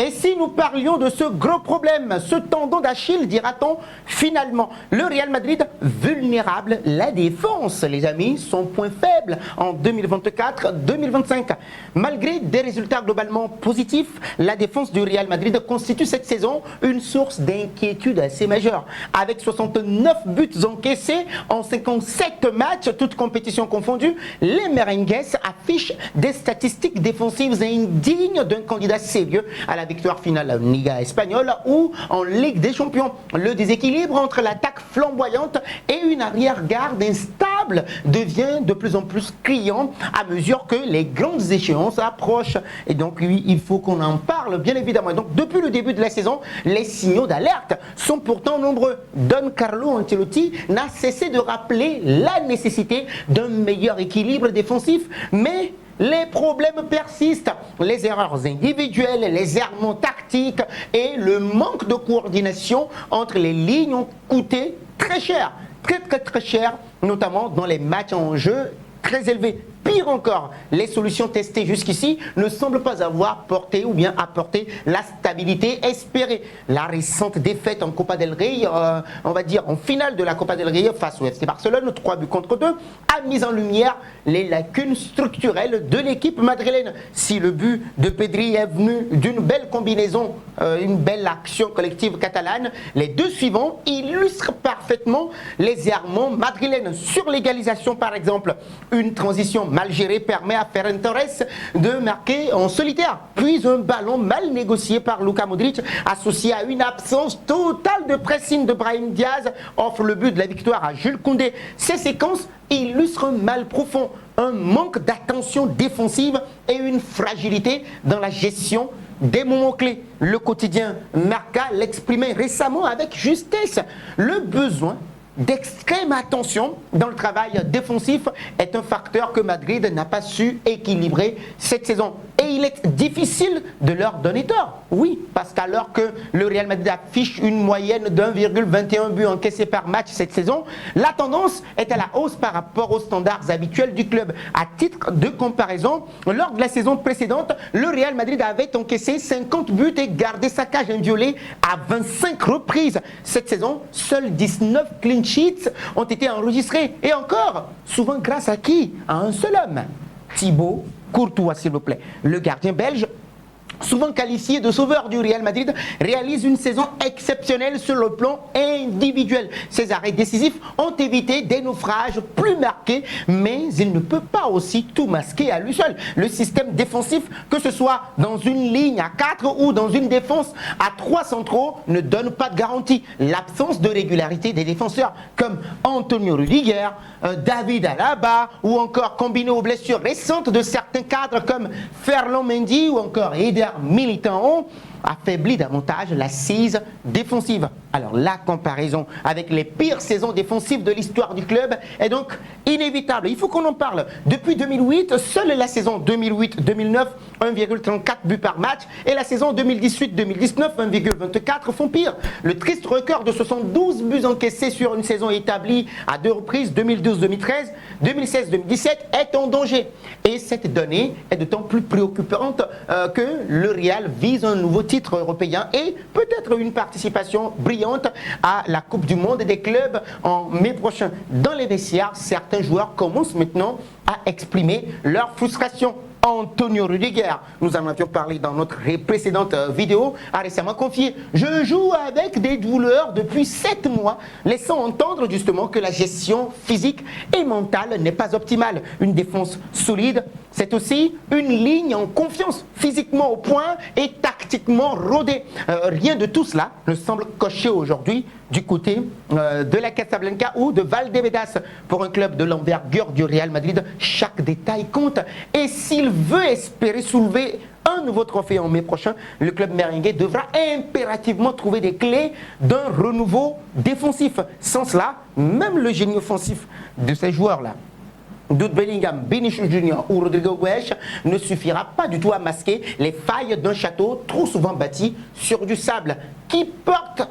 Et si nous parlions de ce gros problème, ce tendon d'Achille, dira-t-on finalement, le Real Madrid vulnérable, la défense, les amis, son point faible en 2024-2025. Malgré des résultats globalement positifs, la défense du Real Madrid constitue cette saison une source d'inquiétude assez majeure. Avec 69 buts encaissés en 57 matchs, toutes compétitions confondues, les merengues affichent des statistiques défensives indignes d'un candidat sérieux à la victoire finale en Liga espagnole ou en Ligue des Champions. Le déséquilibre entre l'attaque flamboyante et une arrière-garde instable devient de plus en plus criant à mesure que les grandes échéances approchent. Et donc, oui, il faut qu'on en parle, bien évidemment. Et donc, depuis le début de la saison, les signaux d'alerte sont pourtant nombreux. Don Carlo Ancelotti n'a cessé de rappeler la nécessité d'un meilleur équilibre défensif, mais les problèmes persistent, les erreurs individuelles, les errements tactiques et le manque de coordination entre les lignes ont coûté très cher, très cher, notamment dans les matchs en jeu très élevés. Pire encore, les solutions testées jusqu'ici ne semblent pas avoir porté ou bien apporté la stabilité espérée. La récente défaite en Copa del Rey, on va dire en finale de la Copa del Rey face au FC Barcelone, 3 buts contre 2, a mis en lumière les lacunes structurelles de l'équipe madrilène. Si le but de Pedri est venu d'une belle combinaison, une belle action collective catalane, les deux suivants illustrent parfaitement les errements madrilènes. Sur l'égalisation par exemple, une transition mal géré permet à Ferran Torres de marquer en solitaire. Puis un ballon mal négocié par Luka Modric, associé à une absence totale de pressing de Brahim Diaz, offre le but de la victoire à Jules Koundé. Ces séquences illustrent un mal profond, un manque d'attention défensive et une fragilité dans la gestion des moments clés. Le quotidien Marca l'exprimait récemment avec justesse. Le besoin d'extrême attention dans le travail défensif est un facteur que Madrid n'a pas su équilibrer cette saison. Et il est difficile de leur donner tort. Oui, parce qu'alors que le Real Madrid affiche une moyenne d'1,21 but encaissé par match cette saison, la tendance est à la hausse par rapport aux standards habituels du club. À titre de comparaison, lors de la saison précédente, le Real Madrid avait encaissé 50 buts et gardé sa cage inviolée à 25 reprises. Cette saison, seuls 19 clean sheets ont été enregistrés. Et encore, souvent grâce à qui? À un seul homme, Thibaut Courtois, s'il vous plaît. Le gardien belge, souvent qualifié de sauveur du Real Madrid, réalise une saison exceptionnelle sur le plan individuel. Ses arrêts décisifs ont évité des naufrages plus marqués, mais il ne peut pas aussi tout masquer à lui seul. Le système défensif, que ce soit dans une ligne à 4 ou dans une défense à 3 centraux, ne donne pas de garantie. L'absence de régularité des défenseurs comme Antonio Rudiger, David Alaba ou encore combiné aux blessures récentes de certains cadres comme Ferland Mendy ou encore Eder Militão affaiblit davantage l'assise défensive. Alors la comparaison avec les pires saisons défensives de l'histoire du club est donc inévitable. Il faut qu'on en parle. Depuis 2008, seule la saison 2008-2009, 1,34 buts par match, et la saison 2018-2019, 1,24 font pire. Le triste record de 72 buts encaissés sur une saison établie à 2 reprises, 2012-2013, 2016-2017, est en danger. Et cette donnée est d'autant plus préoccupante que le Real vise un nouveau titre européen et peut-être une participation brillante à la Coupe du Monde des clubs en mai prochain. Dans les vestiaires, certains joueurs commencent maintenant à exprimer leur frustration. Antonio Rudiger, nous en avions parlé dans notre précédente vidéo, a récemment confié: je joue avec des douleurs depuis 7 mois, laissant entendre justement que la gestion physique et mentale n'est pas optimale. Une défense solide, c'est aussi une ligne en confiance, physiquement au point et tactiquement rodée. Rien de tout cela ne semble cocher aujourd'hui du côté de la Casablanca ou de Valdebebas. Pour un club de l'envergure du Real Madrid, chaque détail compte. Et s'il veut espérer soulever un nouveau trophée en mai prochain, le club merengue devra impérativement trouver des clés d'un renouveau défensif. Sans cela, même le génie offensif de ces joueurs-là, Jude Bellingham, Vinicius Junior ou Rodrigo Goes, ne suffira pas du tout à masquer les failles d'un château trop souvent bâti sur du sable. Qui porte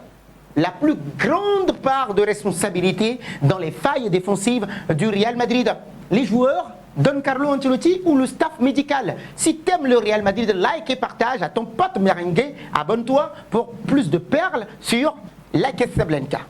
la plus grande part de responsabilité dans les failles défensives du Real Madrid? Les joueurs Don Carlo Ancelotti ou le staff médical? Si t'aimes le Real Madrid, like et partage à ton pote merengue. Abonne-toi pour plus de perles sur la Casablanca.